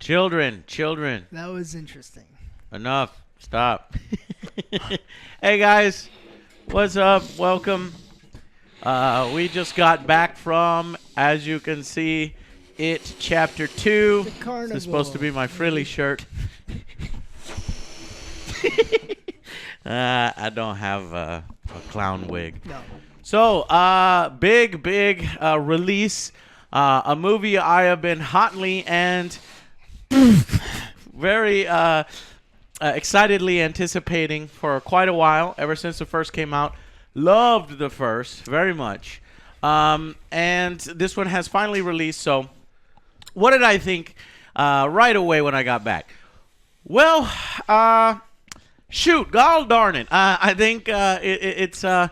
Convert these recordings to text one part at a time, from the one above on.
Children. That was interesting. Enough. Stop. Hey, guys. What's up? Welcome. We just got back from, as you can see, It Chapter 2. The carnival. This is supposed to be my frilly shirt. I don't have a clown wig. No. So, big release. A movie I have been hotly and very excitedly anticipating for quite a while, ever since the first came out. Loved the first very much. And this one has finally released. So, what did I think right away when I got back? Well, shoot, gall darn it. I think it's not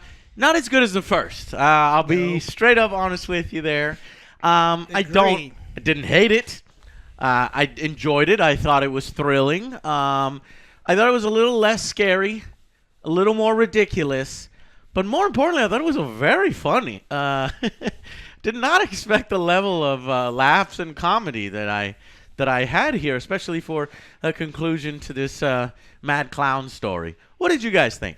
as good as the first. I'll be straight up honest with you there. I didn't hate it. I enjoyed it. I thought it was thrilling. I thought it was a little less scary, a little more ridiculous. But more importantly, I thought it was very funny. Did not expect the level of laughs and comedy that I had here, especially for a conclusion to this mad clown story. What did you guys think?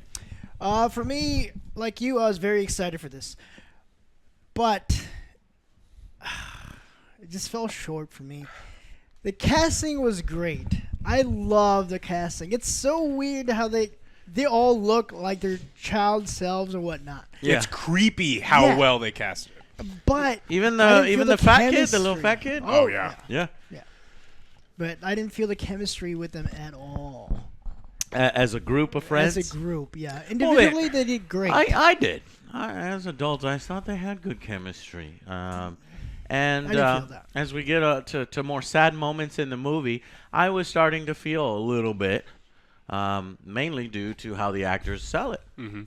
For me, like you, I was very excited for this. But it just fell short for me. The casting was great. I love the casting. It's so weird how they all look like their child selves and whatnot. Yeah. It's creepy how well they cast it. But even the fat kid, the little fat kid. Oh yeah. But I didn't feel the chemistry with them at all. As a group of friends. As a group, yeah. Individually, they did great. I did. As adults, I thought they had good chemistry. And I didn't feel that. As we get to more sad moments in the movie, I was starting to feel a little bit. Mainly due to how the actors sell it. Mm-hmm.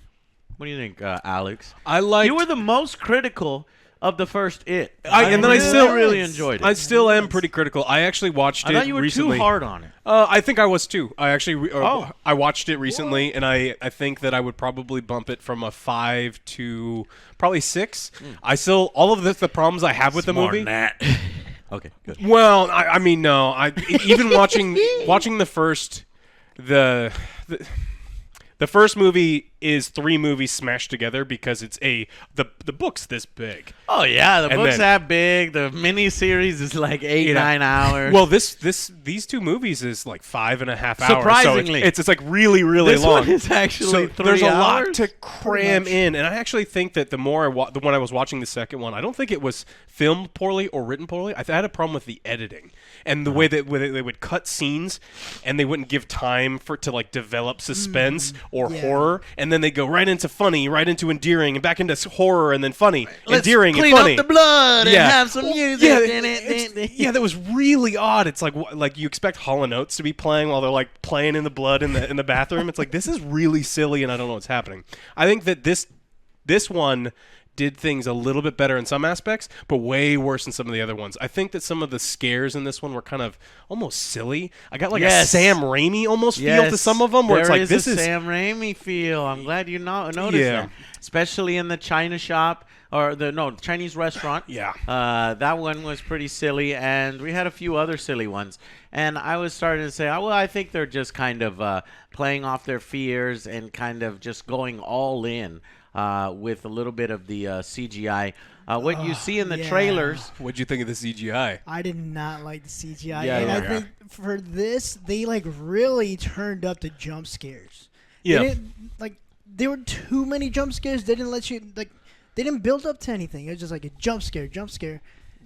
What do you think, Alex? You were the most critical of the first It. I still really enjoyed it. I still am pretty critical. I actually watched it recently. I thought you were too hard on it. I think I was too. I actually I watched it recently, and I think that I would probably bump it from a 5 to probably 6. I still all of the problems I have with the movie. More than that. Okay, good. Well, I mean, no. Even watching the first. The first movie is 3 movies smashed together because it's the book's this big. Oh yeah, the book's that big. The mini-series is like 8-9 hours. Well, these 2 movies is like 5.5 hours. Surprisingly, so it's like really really long. This one is actually 3 there's hours. a lot to cram in, and I actually think that the more when I was watching the second one, I don't think it was filmed poorly or written poorly. I had a problem with the editing and the way that they would cut scenes, and they wouldn't give time to like develop suspense or horror, and then they go right into funny, right into endearing, and back into horror, and then funny, endearing, and funny. Clean up the blood and have some music in it. Yeah, that was really odd. It's like you expect Hall & Oates to be playing while they're like playing in the blood in the bathroom. It's like, this is really silly, and I don't know what's happening. I think that this one did things a little bit better in some aspects, but way worse than some of the other ones. I think that some of the scares in this one were kind of almost silly. I got like a Sam Raimi almost feel to some of them, where it's like, this is Sam Raimi feel. I'm glad you noticed that, especially in the China shop or Chinese restaurant. Yeah, that one was pretty silly, and we had a few other silly ones. And I was starting to say, well, I think they're just kind of playing off their fears and kind of just going all in. With a little bit of the CGI. What you see in the trailers. What'd you think of the CGI? I did not like the CGI. I think for this, they like really turned up the jump scares. Yeah. There were too many jump scares. They didn't let you, they didn't build up to anything. It was just like a jump scare.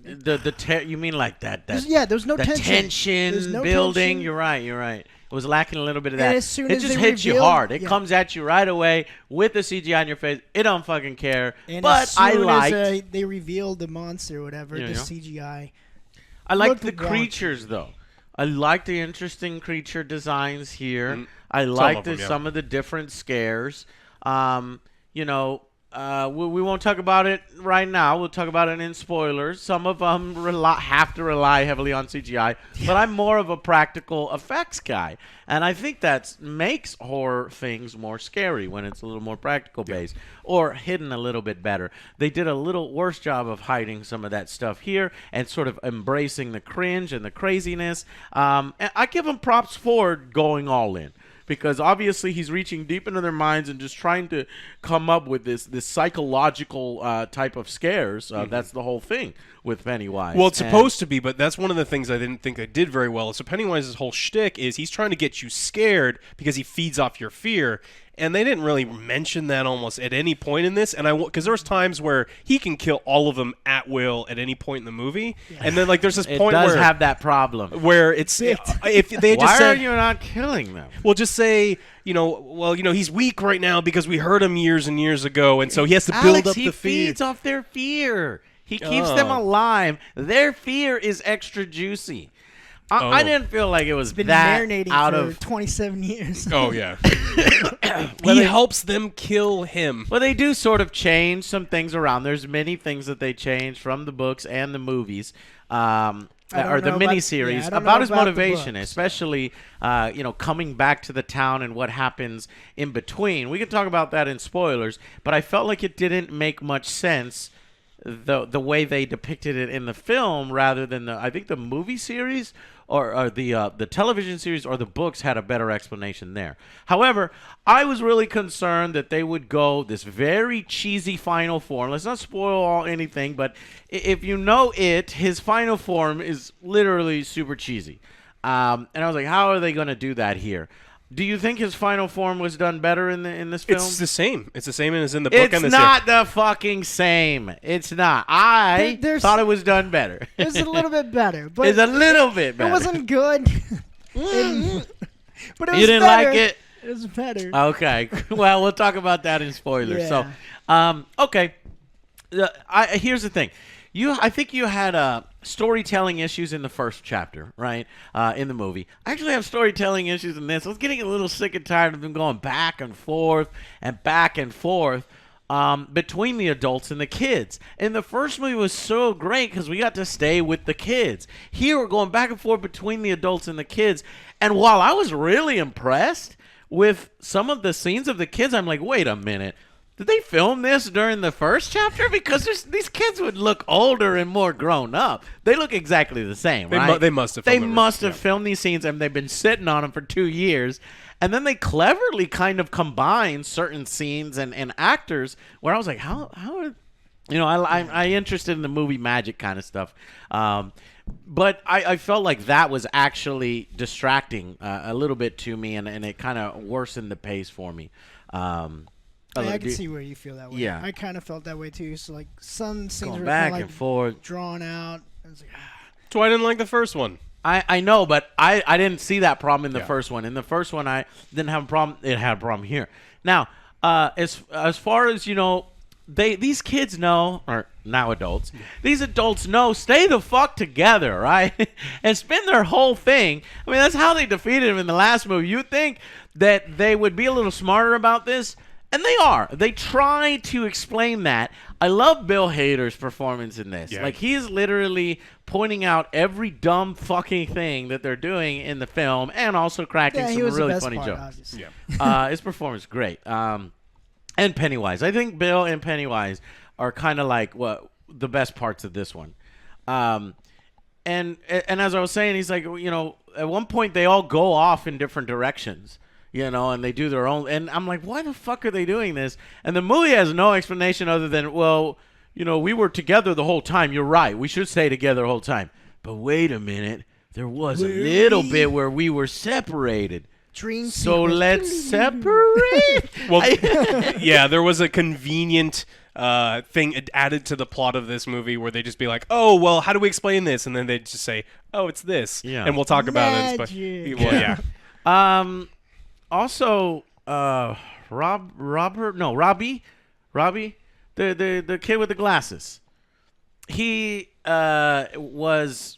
You mean like that? There was no tension. Tension building. Tension. You're right. It was lacking a little bit of that. And as soon it as just they hits you revealed, hard. It comes at you right away with the CGI in your face. It don't fucking care. And but as soon as they revealed the monster or whatever, the CGI. I like the creatures though. I like the interesting creature designs here. I like some of the different scares. we won't talk about it right now. We'll talk about it in spoilers. Some of them have to rely heavily on CGI, but I'm more of a practical effects guy, and I think that makes horror things more scary when it's a little more practical based or hidden a little bit better. They did a little worse job of hiding some of that stuff here and sort of embracing the cringe and the craziness. And I give them props for going all in. Because obviously he's reaching deep into their minds and just trying to come up with this psychological type of scares. That's the whole thing with Pennywise. Well, it's supposed to be, but that's one of the things I didn't think they did very well. So Pennywise's whole shtick is he's trying to get you scared because he feeds off your fear. And they didn't really mention that almost at any point in this. And because there was times where he can kill all of them at will at any point in the movie. Yeah. And then like there's this point where it does does have that problem where it's if they just why said, are you not killing them? Well, just say he's weak right now because we hurt him years and years ago, and so he has to build up the fear. He feeds off their fear. He keeps them alive. Their fear is extra juicy. I didn't feel like it was been that marinating out for of 27 years. Oh yeah. He helps them kill him. Well, they do sort of change some things around. There's many things that they change from the books and the movies, or the miniseries about his motivation, especially coming back to the town and what happens in between. We can talk about that in spoilers, but I felt like it didn't make much sense the way they depicted it in the film rather than I think the movie series or the television series or the books had a better explanation there. However, I was really concerned that they would go this very cheesy final form. Let's not spoil anything, but if you know his final form is literally super cheesy. And I was like, how are they going to do that here? Do you think his final form was done better in this film? It's the same. It's the same as in the book. It's not the fucking same. It's not. I thought it was done better. It was a little bit better. But it's a little bit better. It wasn't good. But it was you didn't better. like it? It was better. Okay. Well, we'll talk about that in spoilers. Yeah. So, okay. Here's the thing. I think you had storytelling issues in the first chapter, right? In the movie. I actually have storytelling issues in this. I was getting a little sick and tired of them going back and forth between the adults and the kids. And the first movie was so great because we got to stay with the kids. Here we're going back and forth between the adults and the kids. And while I was really impressed with some of the scenes of the kids, I'm like, wait a minute. Did they film this during the first chapter? Because these kids would look older and more grown up. They look exactly the same, right? They must have. They must have filmed these scenes, and they've been sitting on them for 2 years. And then they cleverly kind of combine certain scenes and actors. Where I was like, how are, I'm interested in the movie magic kind of stuff. But I felt like that was actually distracting a little bit to me, and it kind of worsened the pace for me. I can see where you feel that way. Yeah. I kind of felt that way too. So like some scenes going were back kind and of forth, drawn out. I was like, That's why I didn't like the first one. I know, but I didn't see that problem in the first one. In the first one, I didn't have a problem. It had a problem here. Now, as far as these kids know, or now adults, these adults know, stay the fuck together, right? And spend their whole thing. I mean, that's how they defeated him in the last movie. You'd think that they would be a little smarter about this. And they are. They try to explain that. I love Bill Hader's performance in this. Yeah. Like, he's literally pointing out every dumb fucking thing that they're doing in the film and also cracking some really funny jokes. Yeah. His performance is great. And Pennywise. I think Bill and Pennywise are kind of like the best parts of this one. And as I was saying, he's like, at one point they all go off in different directions. And they do their own. And I'm like, why the fuck are they doing this? And the movie has no explanation other than, we were together the whole time. You're right. We should stay together the whole time. But wait a minute. There was a little bit where we were separated. So let's separate. Well, yeah, there was a convenient thing added to the plot of this movie where they just be like, oh, well, how do we explain this? And then they just say, oh, it's this. Yeah. And we'll talk about it. Yeah. Also, Robbie, the kid with the glasses. He was.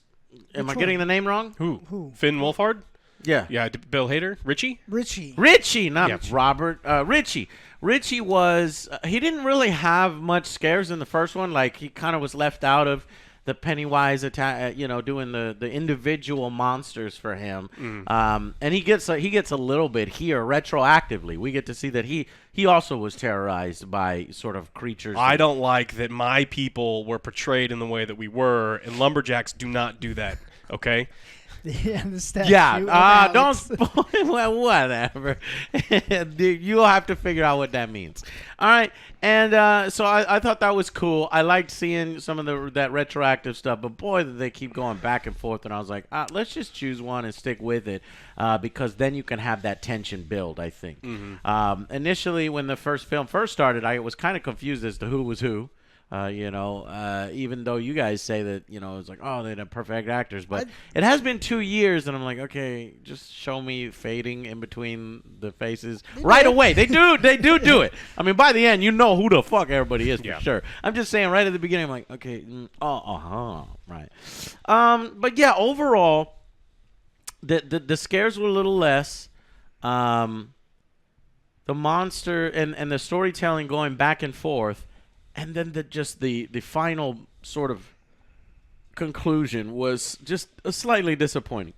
Am I getting the name wrong? Who? Finn Wolfhard? Yeah. Yeah. Bill Hader. Richie, not Robert. Richie. Richie was he didn't really have much scares in the first one. Like he kind of was left out of the Pennywise attack, doing the individual monsters for him. And he gets a little bit here retroactively. We get to see that he also was terrorized by sort of creatures. I don't like that my people were portrayed in the way that we were, and lumberjacks do not do that. Okay. Yeah, the statue. Yeah, of don't Alex. spoil. Well, whatever. You'll have to figure out what that means. All right, and so I thought that was cool. I liked seeing some of that retroactive stuff, but boy, did they keep going back and forth. And I was like, let's just choose one and stick with it, because then you can have that tension build. I think. Initially, when the film first started, I was kind of confused as to who was who. Even though you guys say that, it's like, oh, they're perfect actors. But it has been 2 years, and I'm like, okay, just show me fading in between the faces right away. They do it. I mean, by the end, you know who the fuck everybody is for sure. I'm just saying right at the beginning, I'm like, okay, right. But yeah, overall, the scares were a little less. The monster and the storytelling going back and forth. And then the final sort of conclusion was just slightly disappointing.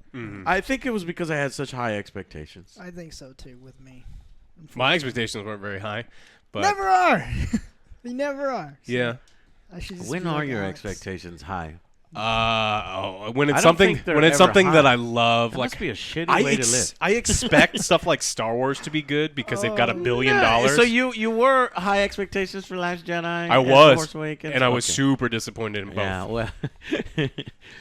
I think it was because I had such high expectations. I think so too with me. My expectations weren't very high, but Never are. They never are. So yeah. I should just When be are like your Alex. expectations high? When it's I don't something think they're when it's ever something high. that I love, That like must be a shitty way to live. I expect stuff like Star Wars to be good because they've got $1 billion. So you were high expectations for Last Jedi? I and was, Force Awakens? and I was Okay. super disappointed in both. Yeah, well,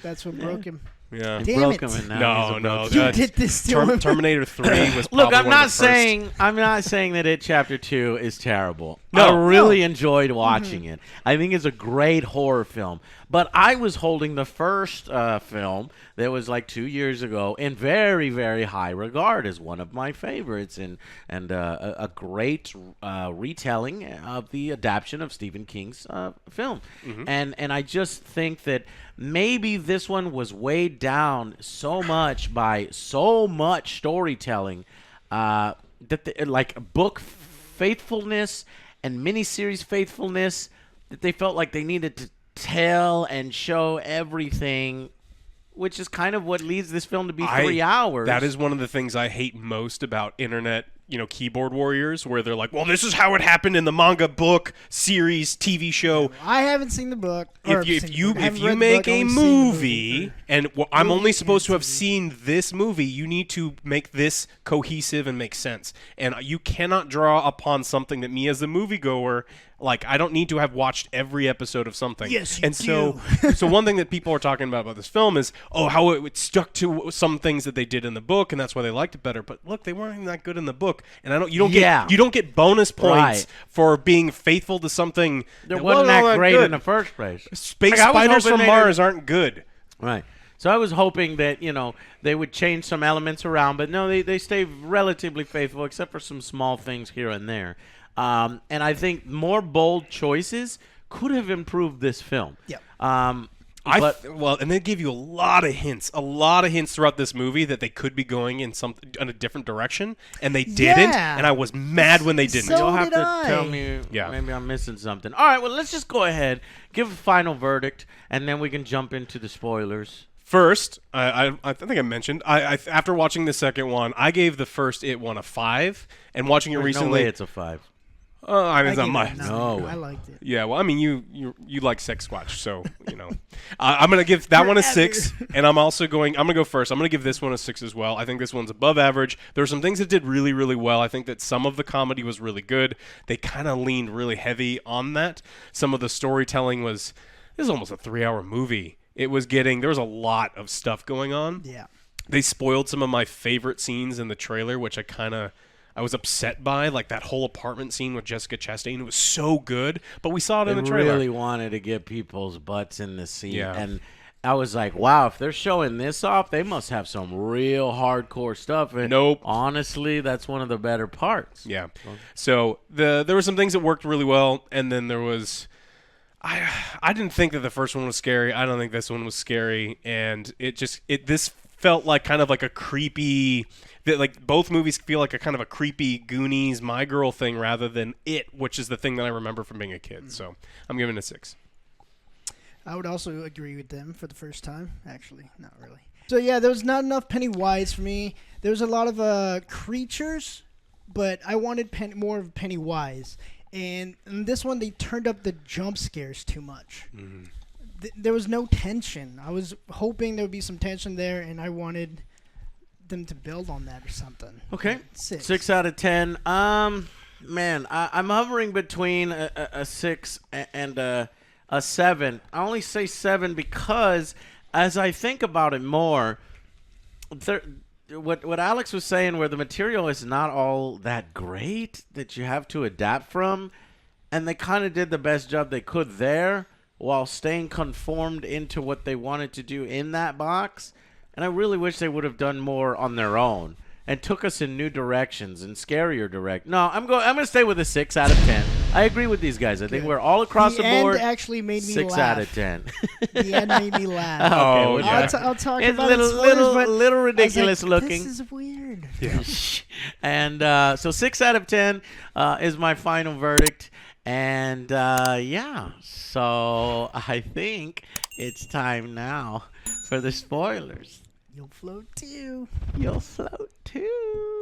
That's what broke him. Yeah. you Damn broke it. him, and now he's a broken You uh, did this to him. Terminator 3 was Look, probably I'm one not of the first. I'm not saying that It Chapter 2 is terrible. No. I really enjoyed watching it. I think it's a great horror film. But I was holding the first film that was like 2 years ago in very, very high regard as one of my favorites and a great retelling of the adaptation of Stephen King's film. And I just think that maybe this one was weighed down so much by so much storytelling that like book faithfulness and miniseries faithfulness that they felt like they needed to tell and show everything, which is kind of what leads this film to be 3 hours. That is one of the things I hate most about internet, keyboard warriors, where they're like, well, this is how it happened in the manga, book, series, TV show. I haven't seen the book. If you make a movie, and I'm only supposed to have seen this movie, you need to make this cohesive and make sense. And you cannot draw upon something that me as a moviegoer, like, I don't need to have watched every episode of something. Yes, you and do. So one thing that people are talking about this film is, how it stuck to some things that they did in the book, and that's why they liked it better. But look, they weren't even that good in the book, and you don't get bonus points Right. for being faithful to something that wasn't all that great good. in the first place. Space Like, I was spiders hoping from they Mars aren't good. Right. So I was hoping that, they would change some elements around, but no, they stay relatively faithful except for some small things here and there. And I think more bold choices could have improved this film. Yeah. And they give you a lot of hints throughout this movie that they could be going in a different direction, and they didn't. Yeah. And I was mad when they didn't. So You'll have did to I. tell me. Yeah. Maybe I'm missing something. All right. Well, let's just go ahead, give a final verdict, and then we can jump into the spoilers. First, I think I mentioned, after watching the second one, I gave the first It one a 5, and watching it There's recently, no way it's a 5. I mean, it's I not gave it my. a No 9. way. I liked it. Yeah, well, I mean, you like Sex Squatch, so I'm gonna give that one a 6, and I'm gonna go first. I'm gonna give this one a 6 as well. I think this one's above average. There were some things that did really, really well. I think that some of the comedy was really good. They kind of leaned really heavy on that. Some of the storytelling this is almost a 3-hour movie. There was a lot of stuff going on. Yeah. They spoiled some of my favorite scenes in the trailer, which I was upset by, like that whole apartment scene with Jessica Chastain. It was so good, but we saw it in the They trailer. really wanted to get people's butts in the seat. Yeah. And I was like, wow, if they're showing this off, they must have some real hardcore stuff. And Nope. honestly, that's one of the better parts. Yeah. So there were some things that worked really well, and then there was. I didn't think that the first one was scary. I don't think this one was scary, and this felt like kind of like a creepy. Like both movies feel like a kind of a creepy Goonies, My Girl thing rather than It, which is the thing that I remember from being a kid. So I'm giving it a 6. I would also agree with them for the first time. Actually, not really. So yeah, there was not enough Pennywise for me. There was a lot of creatures, but I wanted more of Pennywise. And in this one, they turned up the jump scares too much. Mm-hmm. There was no tension. I was hoping there would be some tension there, and I wanted them to build on that or something. Okay. 6. 6 out of 10. Man, I'm hovering between a 6 and a 7. I only say 7 because as I think about it more, what Alex was saying, where the material is not all that great that you have to adapt from, and they kind of did the best job they could there while staying conformed into what they wanted to do in that box. And I really wish they would have done more on their own and took us in new directions and scarier direct. No, I'm going to stay with a 6 out of 10. I agree with these guys. I think we're all across the board. The end actually made me 6 laugh. out of 10. The end made me laugh. Okay, well, yeah. I'll talk it's about little ridiculous I was like, looking. This is weird. Yeah. And so 6 out of 10 is my final verdict. And yeah, so I think it's time now for the spoilers. You'll float too. You'll float too.